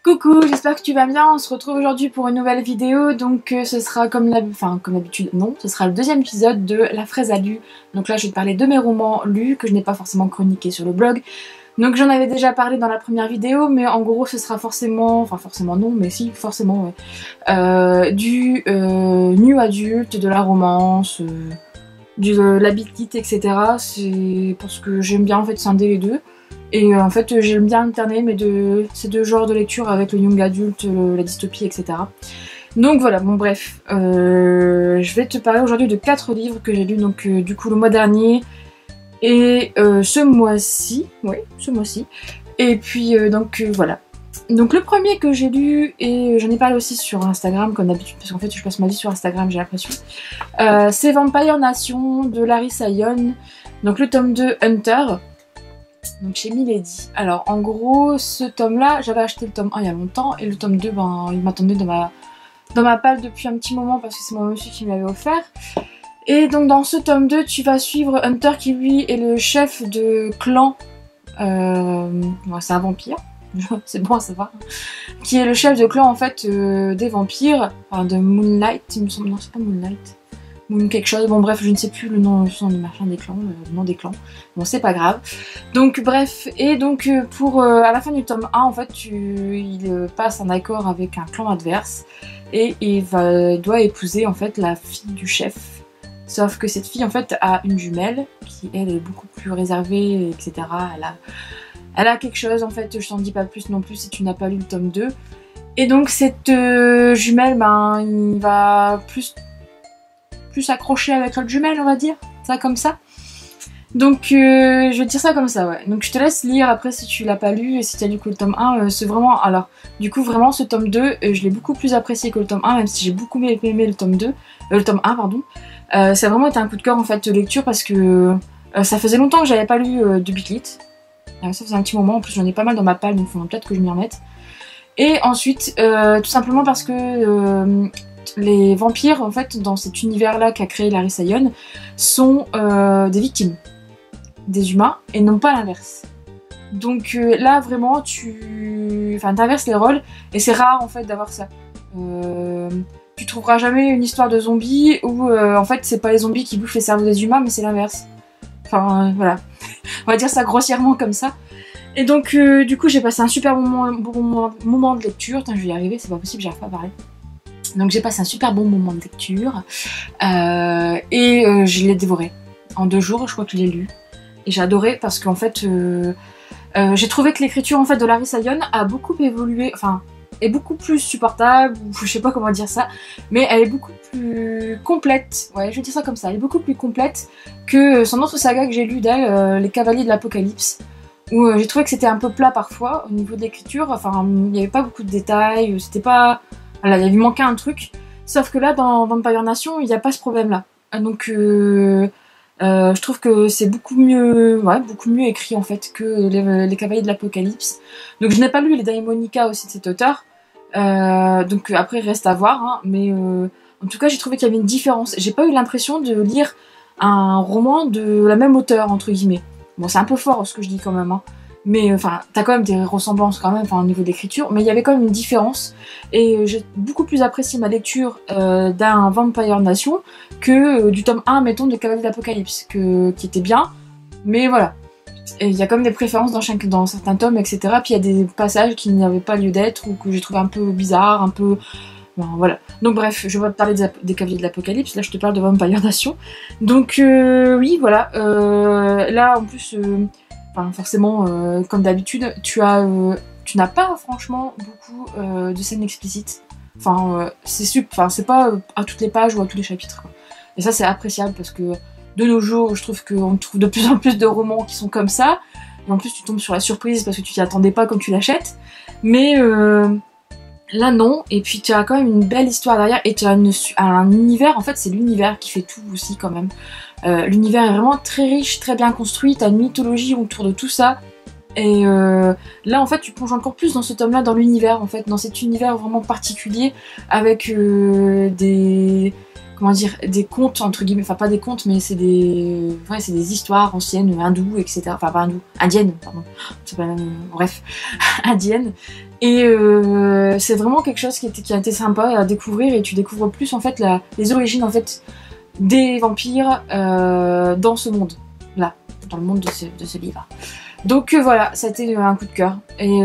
Coucou, j'espère que tu vas bien. On se retrouve aujourd'hui pour une nouvelle vidéo. Donc ce sera comme d'habitude, non, ce sera le deuxième épisode de La Fraise à lu. Donc là je vais te parler de mes romans lus que je n'ai pas forcément chroniqués sur le blog. Donc j'en avais déjà parlé dans la première vidéo, mais en gros ce sera forcément non, mais si, forcément, ouais. Du nu adulte, de la romance, de la big lit, etc. C'est parce que j'aime bien en fait scinder les deux. Et en fait j'aime bien alterner ces deux genres de lecture avec le young adulte, la dystopie, etc. Donc voilà, bon bref, je vais te parler aujourd'hui de 4 livres que j'ai lus donc du coup le mois dernier et ce mois-ci, oui, ce mois-ci. Et puis voilà. Donc le premier que j'ai lu, et j'en ai parlé aussi sur Instagram comme d'habitude, parce qu'en fait je passe ma vie sur Instagram, j'ai l'impression, c'est Vampire Nation de Larissa Young, donc le tome 2 Hunter. Donc chez Milady. Alors en gros ce tome là, j'avais acheté le tome 1 il y a longtemps et le tome 2 ben il m'attendait dans ma palle depuis un petit moment parce que c'est mon monsieur qui me l'avait offert. Et donc dans ce tome 2 tu vas suivre Hunter qui lui est le chef de clan, ouais, c'est un vampire, c'est bon à savoir, qui est le chef de clan en fait des vampires, enfin de Moonlight il me semble, non c'est pas Moonlight, Moon quelque chose, bon bref je ne sais plus le nom du machin des clans, le nom des clans, bon c'est pas grave. Donc bref, et donc pour à la fin du tome 1 en fait il passe un accord avec un clan adverse et il doit épouser en fait la fille du chef. Sauf que cette fille en fait a une jumelle qui elle est beaucoup plus réservée, etc. Elle a quelque chose en fait, je t'en dis pas plus non plus si tu n'as pas lu le tome 2. Et donc cette jumelle, ben il va plus accroché avec l'autre jumelle, on va dire, ça comme ça. Donc je vais te dire ça comme ça, ouais. Donc je te laisse lire après si tu l'as pas lu, et si tu as lu que le tome 1, c'est vraiment... Alors, du coup vraiment ce tome 2, je l'ai beaucoup plus apprécié que le tome 1, même si j'ai beaucoup aimé le tome 2, le tome 1 pardon. Ça a vraiment été un coup de cœur en fait de lecture parce que ça faisait longtemps que j'avais pas lu de Big Lit. Ça faisait un petit moment, en plus j'en ai pas mal dans ma palle, donc il faut peut-être que je m'y remette. Et ensuite, tout simplement parce que... les vampires, en fait, dans cet univers-là qu'a créé Larissa Young, sont des victimes, des humains, et non pas l'inverse. Donc là, vraiment, t'inverses les rôles, et c'est rare, en fait, d'avoir ça. Tu trouveras jamais une histoire de zombies où, en fait, c'est pas les zombies qui bouffent les cerveaux des humains, mais c'est l'inverse. Enfin, voilà. On va dire ça grossièrement comme ça. Et donc, du coup, j'ai passé un super bon moment de lecture. Putain, je vais y arriver, c'est pas possible, j'arrive pas à parler. Donc j'ai passé un super bon moment de lecture et je l'ai dévoré en 2 jours, je crois que je l'ai lu et j'ai adoré parce qu'en fait j'ai trouvé que l'écriture en fait de Larissa Young a beaucoup évolué, enfin est beaucoup plus supportable, ou je sais pas comment dire ça, mais elle est beaucoup plus complète, ouais je vais dire ça comme ça, elle est beaucoup plus complète que son autre saga que j'ai lu d'elle, Les Cavaliers de l'Apocalypse, où j'ai trouvé que c'était un peu plat parfois au niveau de l'écriture, enfin il n'y avait pas beaucoup de détails, c'était pas... Voilà, il lui manquait un truc, sauf que là dans Vampire Nation il n'y a pas ce problème là. Donc je trouve que c'est beaucoup mieux écrit en fait que les Cavaliers de l'Apocalypse. Donc je n'ai pas lu les Daimonica aussi de cet auteur, donc après il reste à voir, hein, mais en tout cas j'ai trouvé qu'il y avait une différence. J'ai pas eu l'impression de lire un roman de la même auteure entre guillemets. Bon c'est un peu fort ce que je dis quand même, hein. Mais enfin, t'as quand même des ressemblances quand même, au niveau d'écriture, mais il y avait quand même une différence. Et j'ai beaucoup plus apprécié ma lecture d'un Vampire Nation que du tome 1, mettons, de Cavaliers d'Apocalypse, qui était bien, mais voilà. Et il y a quand même des préférences dans certains tomes, etc. Puis il y a des passages qui n'avaient pas lieu d'être, ou que j'ai trouvé un peu bizarres, un peu... Bon, voilà. Donc bref, je vais te parler des Cavaliers de l'Apocalypse, là je te parle de Vampire Nation. Donc oui, voilà. Là, en plus... Enfin, forcément, comme d'habitude, tu n'as pas franchement beaucoup de scènes explicites. Enfin, c'est pas à toutes les pages ou à tous les chapitres, quoi. Et ça, c'est appréciable parce que de nos jours, je trouve qu'on trouve de plus en plus de romans qui sont comme ça. Et en plus, tu tombes sur la surprise parce que tu t'y attendais pas quand tu l'achètes. Mais là, non. Et puis, tu as quand même une belle histoire derrière et tu as un univers. En fait, c'est l'univers qui fait tout aussi, quand même. L'univers est vraiment très riche, très bien construit, t'as une mythologie autour de tout ça, et là en fait tu plonges encore plus dans ce tome là, dans l'univers en fait, dans cet univers vraiment particulier, avec des comment dire, des contes entre guillemets, enfin pas des contes, mais c'est des, ouais, c'est des histoires anciennes, hindoues, etc. Enfin pas hindoues, indiennes, pardon. C'est pas, bref, indiennes. Et c'est vraiment quelque chose qui a été sympa à découvrir, et tu découvres plus en fait les origines en fait des vampires dans ce monde, là, dans le monde de ce livre. Donc voilà, ça a été un coup de cœur. Et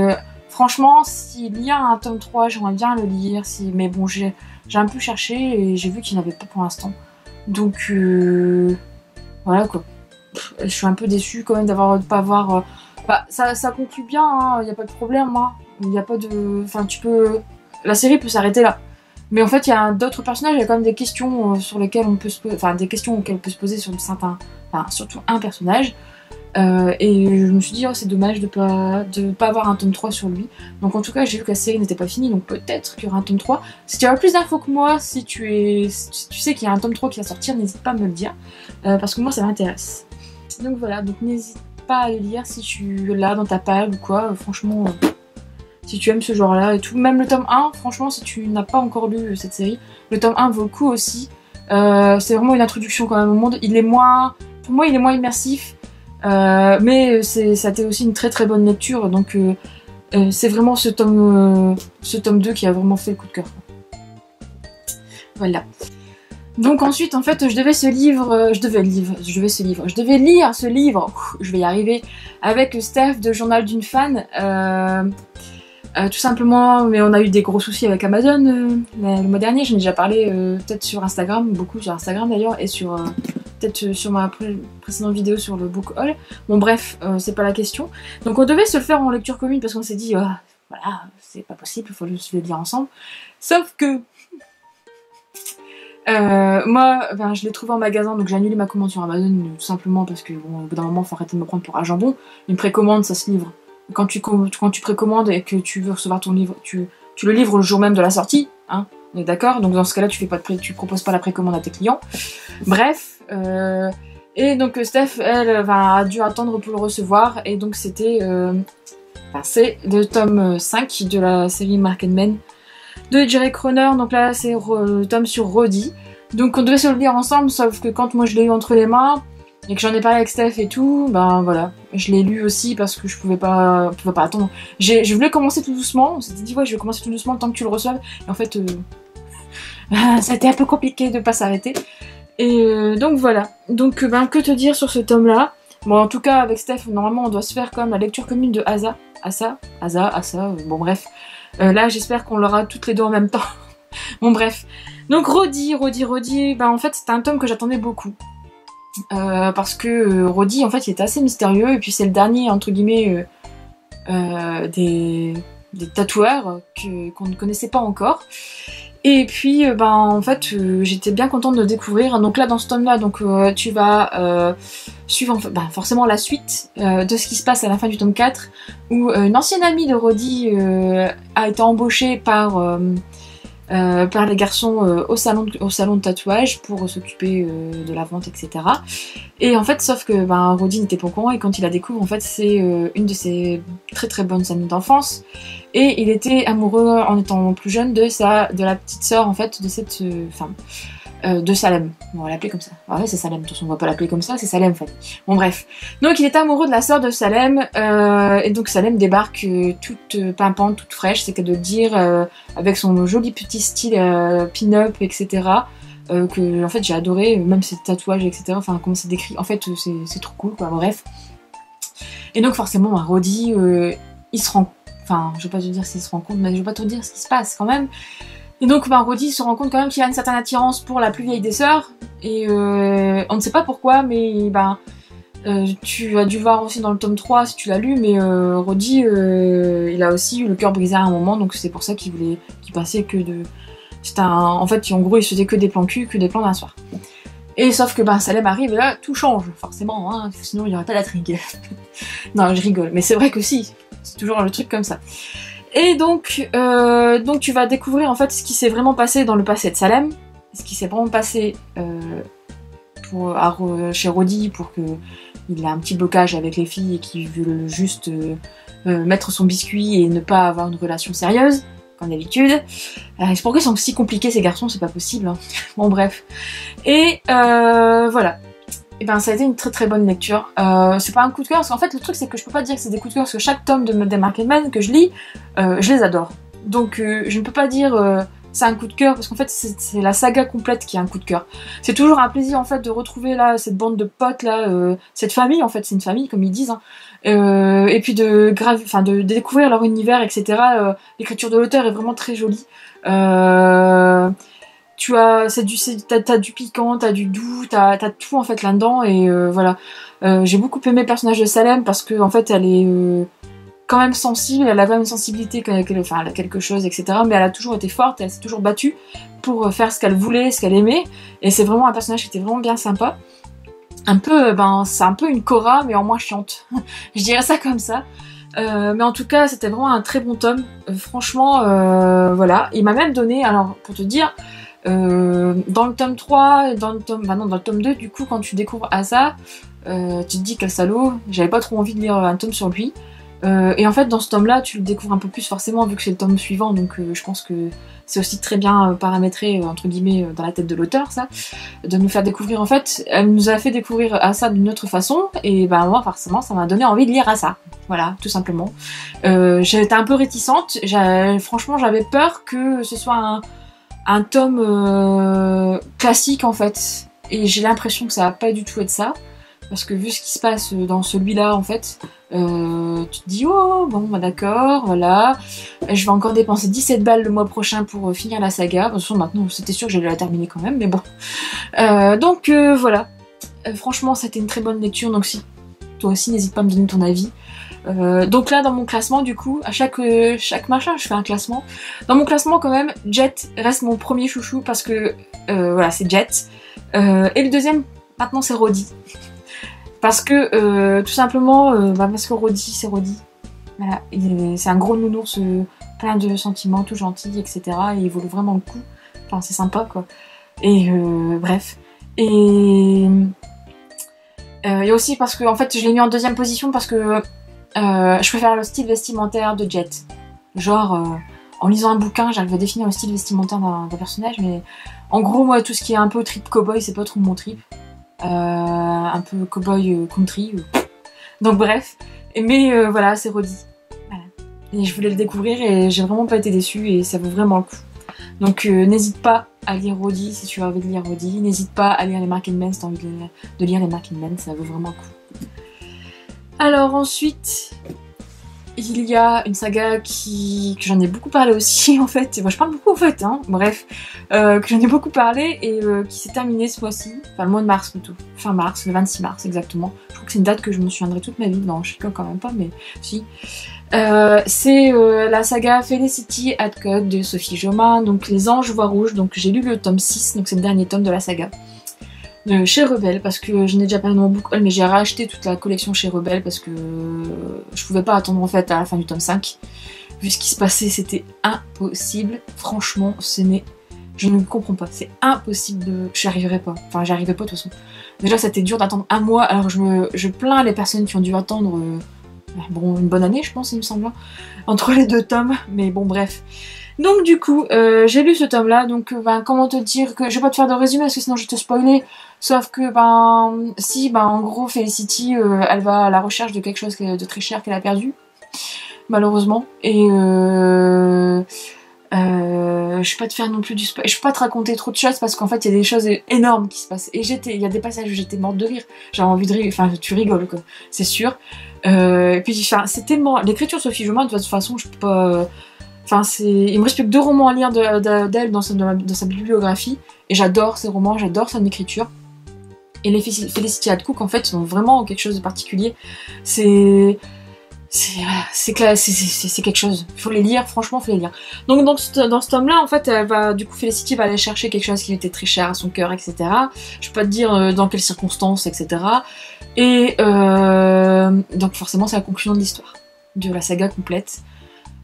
franchement, s'il y a un tome 3, j'aimerais bien le lire, mais bon, j'ai un peu cherché et j'ai vu qu'il n'y en avait pas pour l'instant. Donc voilà quoi. Je suis un peu déçue quand même de pas avoir... Bah, ça conclut bien, il n'y a pas de problème, hein. Il n'y a pas de... Enfin, tu peux... La série peut s'arrêter là. Mais en fait, il y a d'autres personnages, il y a quand même des questions sur lesquelles on peut se poser... Enfin, des questions auxquelles on peut se poser sur certains... Enfin, surtout un personnage. Et je me suis dit, oh, c'est dommage de pas avoir un tome 3 sur lui. Donc en tout cas, j'ai vu que la série n'était pas finie, donc peut-être qu'il y aura un tome 3. Si tu as plus d'infos que moi, si tu sais qu'il y a un tome 3 qui va sortir, n'hésite pas à me le dire. Parce que moi, ça m'intéresse. Donc voilà, donc n'hésite pas à le lire si tu l'as dans ta pile ou quoi. Franchement, si tu aimes ce genre-là et tout. Même le tome 1, franchement, si tu n'as pas encore lu cette série, le tome 1 vaut le coup aussi. C'est vraiment une introduction quand même au monde. Il est moins... Pour moi, il est moins immersif. Mais ça a été aussi une très très bonne lecture, donc c'est vraiment ce tome 2 qui a vraiment fait le coup de cœur. Voilà. Donc ensuite, en fait, je devais lire ce livre, je vais y arriver, avec Steph de Journal d'une fan, tout simplement, mais on a eu des gros soucis avec Amazon le mois dernier, j'en ai déjà parlé peut-être sur Instagram, beaucoup sur Instagram d'ailleurs, et sur... peut-être sur ma précédente vidéo sur le book haul. Bon bref, c'est pas la question. Donc on devait se le faire en lecture commune parce qu'on s'est dit, voilà, c'est pas possible, il faut se le lire ensemble. Sauf que moi, ben, je l'ai trouvé en magasin, donc j'ai annulé ma commande sur Amazon tout simplement parce que bon, au bout d'un moment, il faut arrêter de me prendre pour un jambon. Une précommande, ça se livre. Quand tu précommandes et que tu veux recevoir ton livre, tu le livres le jour même de la sortie, hein, on est d'accord. Donc dans ce cas-là, tu proposes pas la précommande à tes clients. Bref, et donc Steph, elle, a dû attendre pour le recevoir, et donc c'était, c'est le tome 5 de la série Mark & Men de Jerry Croner. Donc là, c'est le tome sur Roddy. Donc on devait se le lire ensemble, sauf que quand moi je l'ai eu entre les mains et que j'en ai parlé avec Steph et tout, ben voilà, je l'ai lu aussi parce que je pouvais pas attendre. Je voulais commencer tout doucement, on s'était dit ouais, je vais commencer tout doucement le temps que tu le reçoives, et en fait ça a été un peu compliqué de pas s'arrêter. Et donc voilà, donc ben que te dire sur ce tome là. Bon, en tout cas avec Steph, normalement on doit se faire comme la lecture commune de Asa, bon bref. Là j'espère qu'on l'aura toutes les deux en même temps. Bon bref. Donc Roddy, ben en fait c'était un tome que j'attendais beaucoup. Parce que Roddy en fait il était assez mystérieux, et puis c'est le dernier entre guillemets des tatoueurs qu'on ne connaissait pas encore. Et puis ben en fait j'étais bien contente de le découvrir. Donc là dans ce tome là, donc tu vas suivre forcément la suite de ce qui se passe à la fin du tome 4, où une ancienne amie de Roddy a été embauchée par les garçons au salon de tatouage pour s'occuper de la vente, etc. Et en fait, sauf que Roddy n'était pas au courant, et quand il la découvre, en fait, c'est une de ses très très bonnes amies d'enfance, et il était amoureux en étant plus jeune de la petite sœur en fait de cette femme. De Salem, on va l'appeler comme ça. Ah ouais, c'est Salem, de toute façon on va pas l'appeler comme ça, c'est Salem, Fanny. Bon bref. Donc il est amoureux de la sœur de Salem, et donc Salem débarque toute pimpante, toute fraîche, c'est qu'à de le dire, avec son joli petit style pin-up, etc. Que en fait j'ai adoré, même ses tatouages, etc. Enfin comment c'est décrit, en fait c'est trop cool quoi, bref. Et donc forcément Roddy, il se rend... Enfin je vais pas te dire s'il se rend compte, mais je vais pas te dire ce qui se passe quand même. Et donc Roddy se rend compte quand même qu'il a une certaine attirance pour la plus vieille des sœurs, et on ne sait pas pourquoi, mais tu as dû voir aussi dans le tome 3 si tu l'as lu, mais Roddy il a aussi eu le cœur brisé à un moment, donc c'est pour ça qu'il passait que de... En fait en gros il se faisait que des plans cul, que des plans d'un soir. Et sauf que Salem arrive et là tout change, forcément, hein, sinon il n'y aurait pas d'intrigue. Non je rigole, mais c'est vrai que si, c'est toujours le truc comme ça. Et donc tu vas découvrir en fait ce qui s'est vraiment passé dans le passé de Salem, ce qui s'est vraiment passé chez Roddy pour qu'il ait un petit blocage avec les filles et qu'il veut juste mettre son biscuit et ne pas avoir une relation sérieuse, comme d'habitude. Pourquoi ils sont si compliqués ces garçons, c'est pas possible. Hein. Bon bref. Et voilà. Et ben ça a été une très très bonne lecture. C'est pas un coup de cœur, parce qu'en fait le truc c'est que je peux pas dire que c'est des coups de cœur, parce que chaque tome des Marketman que je lis, je les adore. Donc je ne peux pas dire c'est un coup de cœur, parce qu'en fait c'est la saga complète qui est un coup de cœur. C'est toujours un plaisir en fait de retrouver là cette bande de potes là, cette famille en fait, c'est une famille comme ils disent. Hein. Et puis de découvrir leur univers, etc. L'écriture de l'auteur est vraiment très jolie. Tu as, t'as du piquant, t'as du doux, t'as tout en fait là-dedans et voilà. J'ai beaucoup aimé le personnage de Salem parce que en fait elle est quand même sensible, elle a quand même une sensibilité, enfin elle a quelque chose, etc. Mais elle a toujours été forte, elle s'est toujours battue pour faire ce qu'elle voulait, ce qu'elle aimait. Et c'est vraiment un personnage qui était vraiment bien sympa. Un peu, c'est un peu une Cora mais en moins chiante. Je dirais ça comme ça. Mais en tout cas, c'était vraiment un très bon tome. Franchement, voilà. Il m'a même donné, alors pour te dire, dans le tome 3 et dans le tome, dans le tome 2, du coup, quand tu découvres Asa, tu te dis quel salaud, j'avais pas trop envie de lire un tome sur lui. Et en fait, dans ce tome-là, tu le découvres un peu plus forcément, vu que c'est le tome suivant, donc je pense que c'est aussi très bien paramétré, entre guillemets, dans la tête de l'auteur, ça, de nous faire découvrir, en fait, elle nous a fait découvrir Asa d'une autre façon, et ben moi, forcément, ça m'a donné envie de lire Asa. Voilà, tout simplement. J'étais un peu réticente, franchement, j'avais peur que ce soit un tome classique, en fait, et j'ai l'impression que ça va pas du tout être ça. Parce que vu ce qui se passe dans celui-là, en fait, tu te dis, oh, bon, bah d'accord, voilà. Je vais encore dépenser 17 balles le mois prochain pour finir la saga. De toute façon, maintenant, c'était sûr que j'allais la terminer quand même, mais bon. Donc, voilà. Franchement, c'était une très bonne lecture. Donc, si toi aussi, n'hésite pas à me donner ton avis. Donc là, dans mon classement, du coup, à chaque machin, je fais un classement. Dans mon classement, quand même, Jet reste mon premier chouchou parce que, voilà, c'est Jet. Et le deuxième, maintenant, c'est Roddy. Parce que, tout simplement, parce que Roddy, c'est Roddy. Voilà, c'est un gros nounours plein de sentiments, tout gentil, etc. Et il vaut vraiment le coup. Enfin, c'est sympa, quoi. Et bref. Et aussi parce que, en fait, je l'ai mis en deuxième position parce que je préfère le style vestimentaire de Jet. Genre, en lisant un bouquin, j'arrive à définir le style vestimentaire d'un personnage, mais en gros, moi, tout ce qui est un peu trip cowboy, c'est pas trop mon trip. Un peu cowboy country. Donc bref. Mais voilà, c'est Roddy. Voilà. Et je voulais le découvrir et j'ai vraiment pas été déçue et ça vaut vraiment le coup. Donc n'hésite pas à lire Roddy si tu as envie de lire Roddy. N'hésite pas à lire les Marketman si tu as envie de lire les Marketman, ça vaut vraiment le coup. Alors ensuite, il y a une saga que j'en ai beaucoup parlé aussi en fait, moi je parle beaucoup en fait, hein, bref, que j'en ai beaucoup parlé et qui s'est terminée ce mois-ci, enfin le mois de mars plutôt, fin mars, le 26 mars exactement. Je crois que c'est une date que je me souviendrai toute ma vie, non je sais quand même pas mais si. C'est la saga Felicity Hadcock de Sophie Jomain, donc Les Anges Voient Rouge, donc j'ai lu le tome 6, donc c'est le dernier tome de la saga. Chez Rebelle, parce que je n'ai déjà parlé dans mon book haul, mais j'ai racheté toute la collection chez Rebelle parce que je pouvais pas attendre en fait à la fin du tome 5. Vu ce qui se passait, c'était impossible. Franchement, je ne comprends pas. C'est impossible j'y arriverai pas. Enfin, j'y arrivais pas de toute façon. Déjà, c'était dur d'attendre un mois, alors je plains les personnes qui ont dû attendre bon, une bonne année, je pense, il me semble, entre les deux tomes, mais bon, bref. Donc du coup, j'ai lu ce tome-là, donc comment te dire que... Je vais pas te faire de résumé parce que sinon je vais te spoiler, sauf que en gros Felicity, elle va à la recherche de quelque chose de très cher qu'elle a perdu, malheureusement, et je vais pas te faire non plus du spoil, je peux pas te raconter trop de choses parce qu'en fait il y a des choses énormes qui se passent, et il y a des passages où j'étais morte de rire, j'avais envie de rire, enfin tu rigoles quoi, c'est sûr, et puis c'est tellement... L'écriture de Sophie Jomain, de toute façon je peux pas... Enfin, il me reste plus que 2 romans à lire d'elle dans sa bibliographie, et j'adore ces romans, j'adore son écriture. Et les Felicity Hadcock, en fait, sont vraiment quelque chose de particulier. C'est quelque chose. Il faut les lire, franchement, il faut les lire. Donc, dans ce tome-là, en fait, Felicity va aller chercher quelque chose qui lui était très cher à son cœur, etc. Je peux pas te dire dans quelles circonstances, etc. Et donc, forcément, c'est la conclusion de l'histoire, de la saga complète.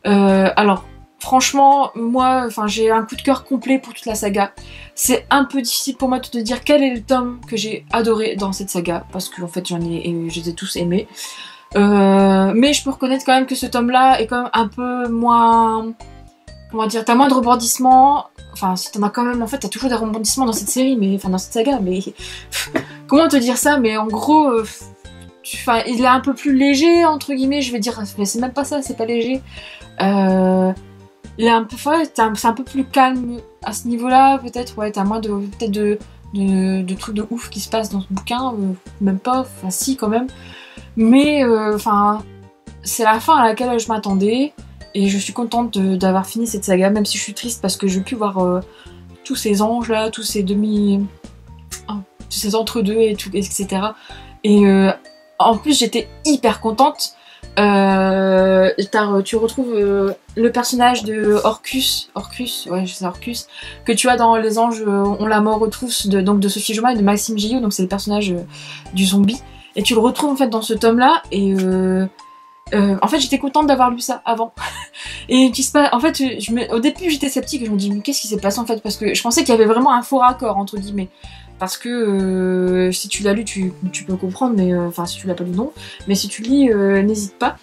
Alors, franchement, moi, j'ai un coup de cœur complet pour toute la saga. C'est un peu difficile pour moi de te dire quel est le tome que j'ai adoré dans cette saga, parce que en fait, je les ai tous aimés. Mais je peux reconnaître quand même que ce tome-là est quand même un peu moins comment dire, t'as moins de rebondissements. Enfin, si t'en as quand même, en fait, t'as toujours des rebondissements dans cette série, mais enfin dans cette saga, mais comment te dire ça? Mais en gros, enfin, il est un peu plus léger entre guillemets, je vais dire, mais c'est même pas ça, c'est pas léger. Il est un peu, ouais, c'est un peu plus calme à ce niveau-là, peut-être. Ouais, t'as moins de peut-être de trucs de ouf qui se passent dans ce bouquin, même pas. Enfin, si quand même. Mais enfin, c'est la fin à laquelle je m'attendais. Et je suis contente d'avoir fini cette saga, même si je suis triste parce que je veux plus voir tous ces anges là, tous ces tous ces entre-deux et tout, etc. Et en plus j'étais hyper contente. Tu retrouves le personnage de Orcus, ouais c'est Orcus, que tu as dans Les Anges ont la mort aux trousses donc de Sophie Jomain et de Maxime Gillot, donc c'est le personnage du zombie. Et tu le retrouves en fait dans ce tome là et en fait j'étais contente d'avoir lu ça avant. Et en fait au début j'étais sceptique et je me dis mais qu'est-ce qui s'est passé en fait, parce que je pensais qu'il y avait vraiment un faux raccord entre guillemets, parce que si tu l'as lu tu peux comprendre, mais enfin si tu l'as pas lu non, mais si tu lis n'hésite pas.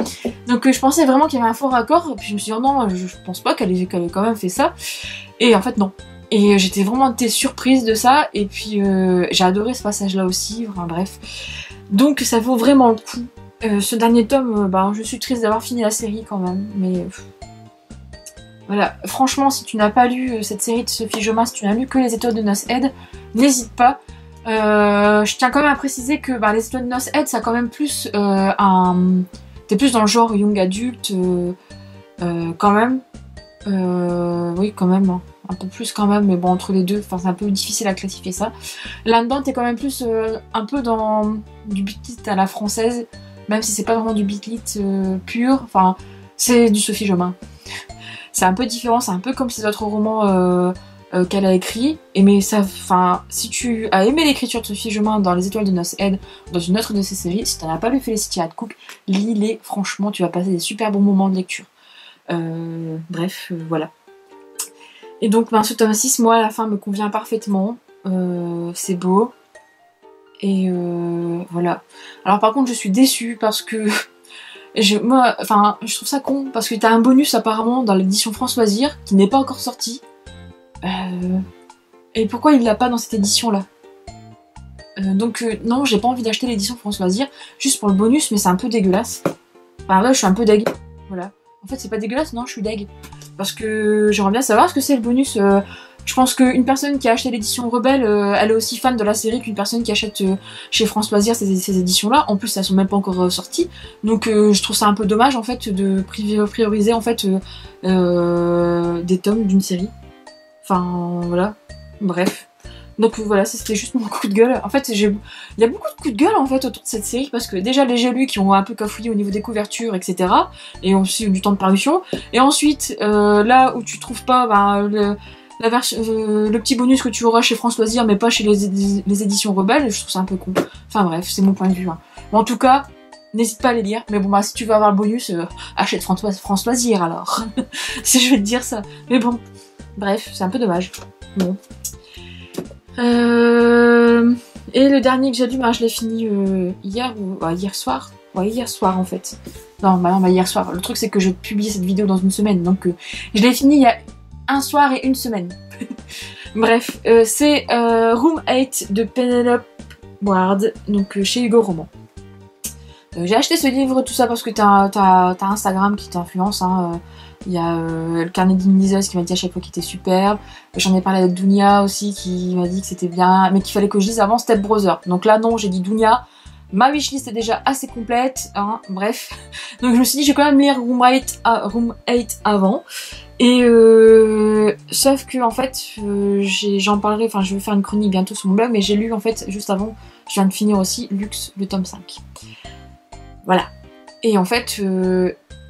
Donc je pensais vraiment qu'il y avait un faux raccord, puis je me suis dit oh, non je pense pas qu'elle ait quand même fait ça, et en fait non. Et j'étais vraiment surprise de ça, et puis j'ai adoré ce passage là aussi, enfin bref. Donc ça vaut vraiment le coup. Ce dernier tome, bah, je suis triste d'avoir fini la série quand même, mais voilà, franchement si tu n'as pas lu cette série de Sophie Jomain, si tu n'as lu que Les Étoiles de Noces Aide, n'hésite pas. Je tiens quand même à préciser que bah, Les Étoiles de Noces Aide, ça a quand même plus t'es plus dans le genre young adulte, quand même. Oui quand même, hein. Un peu plus quand même, mais bon entre les deux, enfin c'est un peu difficile à classifier ça. Là-dedans t'es quand même plus un peu dans du beat lit à la française, même si c'est pas vraiment du beat lit pur, enfin c'est du Sophie Jomain. C'est un peu différent, c'est un peu comme ces autres romans qu'elle a écrits, mais ça, enfin, si tu as aimé l'écriture de Sophie Jomain dans Les Étoiles de Noces Aide, dans une autre de ses séries, si t'en as pas lu Felicity Hadcock, lis-les, franchement tu vas passer des super bons moments de lecture. Bref, voilà. Et donc ben, ce tome 6, moi à la fin me convient parfaitement, c'est beau, et voilà. Alors par contre je suis déçue parce que moi, enfin, je trouve ça con, parce que t'as un bonus apparemment dans l'édition France Loisirs qui n'est pas encore sorti. Et pourquoi il l'a pas dans cette édition là? Donc non, j'ai pas envie d'acheter l'édition France Loisirs juste pour le bonus, mais c'est un peu dégueulasse. Enfin là je suis un peu deg, voilà. En fait c'est pas dégueulasse, non je suis deg. Parce que j'aimerais bien savoir ce que c'est le bonus. Je pense qu'une personne qui a acheté l'édition Rebelle, elle est aussi fan de la série qu'une personne qui achète chez France Loisirs ces éditions-là. En plus, elles sont même pas encore sorties. Donc je trouve ça un peu dommage en fait de prioriser en fait des tomes d'une série. Enfin voilà. Bref. Donc voilà, c'était juste mon coup de gueule. En fait, il y a beaucoup de coups de gueule en fait autour de cette série, parce que déjà les j'ai lus qui ont un peu cafouillé au niveau des couvertures, etc. Et aussi du temps de parution. Et ensuite, là où tu trouves pas ben, le petit bonus que tu auras chez France Loisirs, mais pas chez les éditions Rebelles, je trouve ça un peu con. Enfin bref, c'est mon point de vue. Hein. Bon, en tout cas, n'hésite pas à les lire. Mais bon, bah si tu veux avoir le bonus, achète France Loisirs alors. Si je vais te dire ça. Mais bon, bref, c'est un peu dommage. Bon. Et le dernier que j'ai lu, ben, je l'ai fini hier soir. Ouais, hier soir en fait. Non, bah hier soir. Le truc c'est que je publie cette vidéo dans une semaine, donc je l'ai fini il y a un soir et une semaine. Bref, c'est Room 8 de Penelope Ward, donc chez Hugo Roman. J'ai acheté ce livre, tout ça parce que t'as Instagram qui t'influence, hein. Il y a le carnet d'Inliseuse qui m'a dit à chaque fois qu'il était superbe. J'en ai parlé avec Dounia aussi qui m'a dit que c'était bien, mais qu'il fallait que je lise avant Step Brother. Donc là non, j'ai dit Dounia. Ma wishlist est déjà assez complète, hein, bref. Donc je me suis dit je vais quand même lire Room 8 avant. Et sauf que en fait, j'en parlerai, enfin je vais faire une chronique bientôt sur mon blog, mais j'ai lu en fait juste avant, je viens de finir aussi Luxe, le tome 5. Voilà. Et en fait,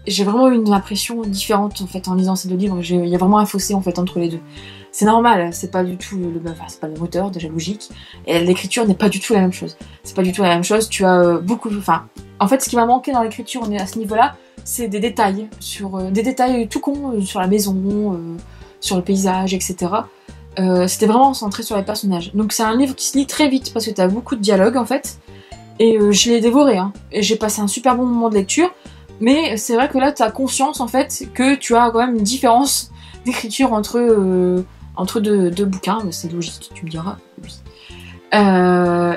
j'ai vraiment eu une impression différente en fait en lisant ces deux livres. Il y a vraiment un fossé en fait entre les deux. C'est normal, c'est pas du tout c'est pas le même auteur, déjà logique. Et l'écriture n'est pas du tout la même chose. C'est pas du tout la même chose. Tu as beaucoup, enfin, en fait, ce qui m'a manqué dans l'écriture, on est à ce niveau-là, c'est des détails des détails tout cons sur la maison, sur le paysage, etc. C'était vraiment centré sur les personnages. Donc c'est un livre qui se lit très vite parce que t'as beaucoup de dialogue en fait. Et je l'ai dévoré, hein. Et j'ai passé un super bon moment de lecture. Mais c'est vrai que là, tu as conscience en fait que tu as quand même une différence d'écriture entre deux bouquins, c'est logique, tu me diras, oui.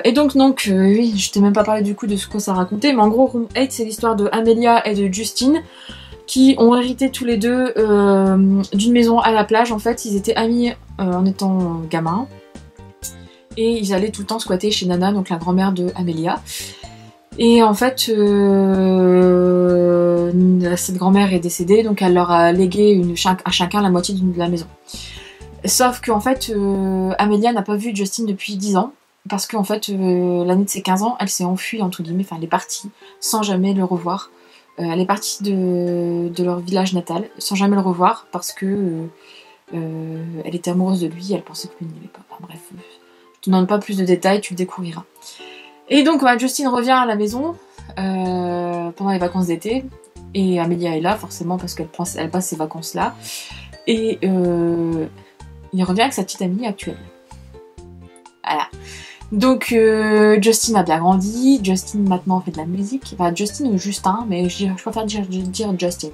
Et donc, oui, je t'ai même pas parlé du coup de ce que ça racontait, mais en gros, Room 8, c'est l'histoire de Amelia et de Justine, qui ont hérité tous les deux d'une maison à la plage. En fait, ils étaient amis en étant gamins, et ils allaient tout le temps squatter chez Nana, donc la grand-mère de Amelia. Et en fait, cette grand-mère est décédée, donc elle leur a légué à chacun la moitié de la maison. Sauf qu'en fait, Amelia n'a pas vu Justine depuis 10 ans, parce qu'en fait, l'année de ses 15 ans, elle s'est enfuie, entre guillemets, enfin elle est partie sans jamais le revoir. Elle est partie de leur village natal, sans jamais le revoir, parce que elle était amoureuse de lui, elle pensait que lui n'y avait pas. Enfin, bref, je te donne pas plus de détails, tu le découvriras. Et donc Justine revient à la maison pendant les vacances d'été, et Amelia est là, forcément, parce qu'elle passe ses vacances là, et il revient avec sa petite amie actuelle. Voilà. Donc Justine a bien grandi, Justine maintenant fait de la musique, enfin Justine ou Justin, mais je préfère dire Justine.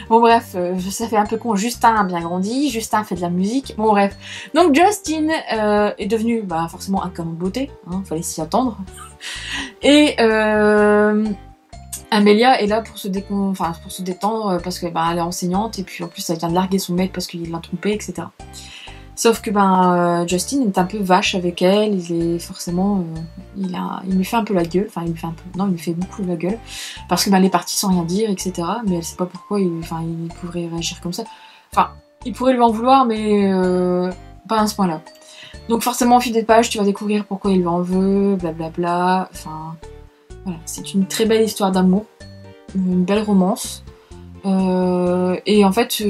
Bon bref, ça fait un peu con, Justin a bien grandi, Justin fait de la musique, bon bref. Donc Justine est devenue forcément un canon de beauté, hein, fallait s'y attendre. Et Amelia est là pour se détendre parce que elle est enseignante, et puis en plus elle vient de larguer son mec parce qu'il l'a trompée, etc. Sauf que Justine est un peu vache avec elle, il est forcément, il lui fait un peu la gueule, enfin il lui fait un peu, non il lui fait beaucoup la gueule, parce que elle est partie sans rien dire, etc. Mais elle sait pas pourquoi il pourrait réagir comme ça. Enfin, il pourrait lui en vouloir, mais pas à ce point-là. Donc forcément au fil des pages, tu vas découvrir pourquoi il lui en veut, blablabla, enfin voilà, c'est une très belle histoire d'amour, une belle romance, et en fait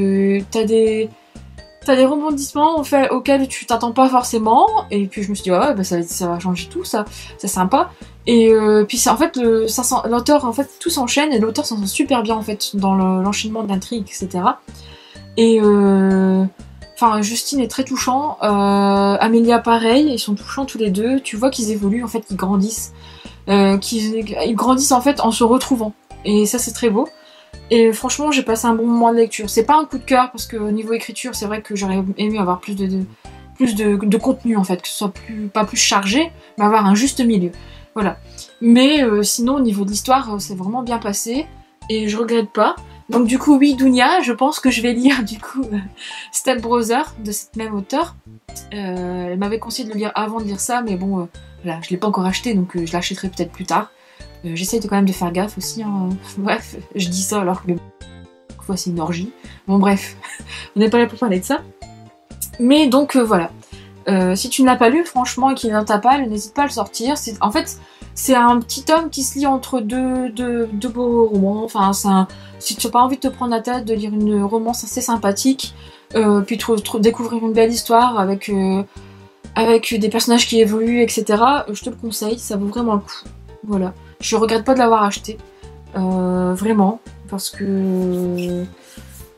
t'as des rebondissements auxquels tu t'attends pas forcément, et puis je me suis dit ouais ça va changer tout, ça c'est sympa. Et puis en fait l'auteur, en fait tout s'enchaîne, et l'auteur s'en sort super bien en fait dans l'enchaînement de l'intrigue, etc. Et Justine est très touchant, Amelia pareil, ils sont touchants tous les deux, tu vois qu'ils évoluent, en fait qu'ils grandissent, qu'ils grandissent en fait en se retrouvant, et ça c'est très beau. Et franchement, j'ai passé un bon moment de lecture. C'est pas un coup de cœur, parce que au niveau écriture, c'est vrai que j'aurais aimé avoir plus de contenu en fait, que ce soit pas plus chargé, mais avoir un juste milieu. Voilà. Mais sinon, au niveau de l'histoire, c'est vraiment bien passé, et je regrette pas. Donc du coup, oui, Dunia, je pense que je vais lire du coup Step Brother de cette même auteure. Elle m'avait conseillé de le lire avant de lire ça, mais bon, voilà, je l'ai pas encore acheté, donc je l'achèterai peut-être plus tard. J'essaye quand même de faire gaffe aussi, hein. Bref, je dis ça alors que parfois c'est une orgie. Bon bref, on n'est pas là pour parler de ça. Mais donc voilà, si tu ne l'as pas lu franchement et qu'il est dans ta palle, n'hésite pas à le sortir. En fait, c'est un petit tome qui se lit entre deux beaux romans. Enfin, si tu n'as pas envie de te prendre la tête, de lire une romance assez sympathique, puis découvrir une belle histoire avec des personnages qui évoluent, etc., je te le conseille, ça vaut vraiment le coup. Voilà. Je regrette pas de l'avoir acheté, vraiment, parce que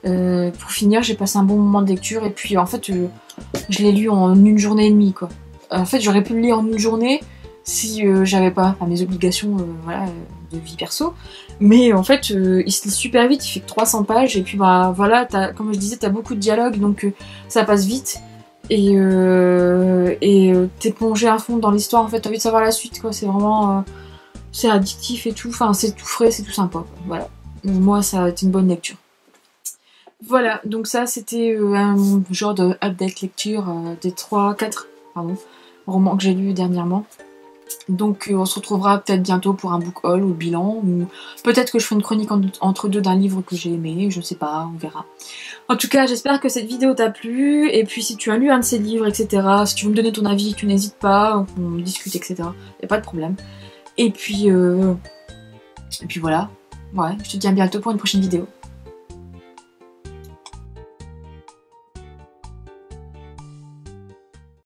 pour finir, j'ai passé un bon moment de lecture, et puis en fait, je l'ai lu en une journée et demie, quoi. En fait, j'aurais pu le lire en une journée si j'avais pas mes obligations de vie perso, mais en fait, il se lit super vite, il fait que 300 pages, et puis voilà, comme je disais, t'as beaucoup de dialogue, donc ça passe vite, et t'es plongé à fond dans l'histoire, en fait, t'as envie de savoir la suite, quoi. C'est vraiment... c'est addictif et tout, enfin c'est tout frais, c'est tout sympa, quoi. Voilà. Moi ça a été une bonne lecture. Voilà, donc ça c'était un genre de update lecture des 3-4 romans que j'ai lus dernièrement. Donc on se retrouvera peut-être bientôt pour un book haul ou bilan, ou peut-être que je ferai une chronique entre deux d'un livre que j'ai aimé, je sais pas, on verra. En tout cas, j'espère que cette vidéo t'a plu, et puis si tu as lu un de ces livres, etc., si tu veux me donner ton avis, tu n'hésites pas, on discute, etc., y a pas de problème. Et puis voilà, ouais, je te dis à bientôt pour une prochaine vidéo.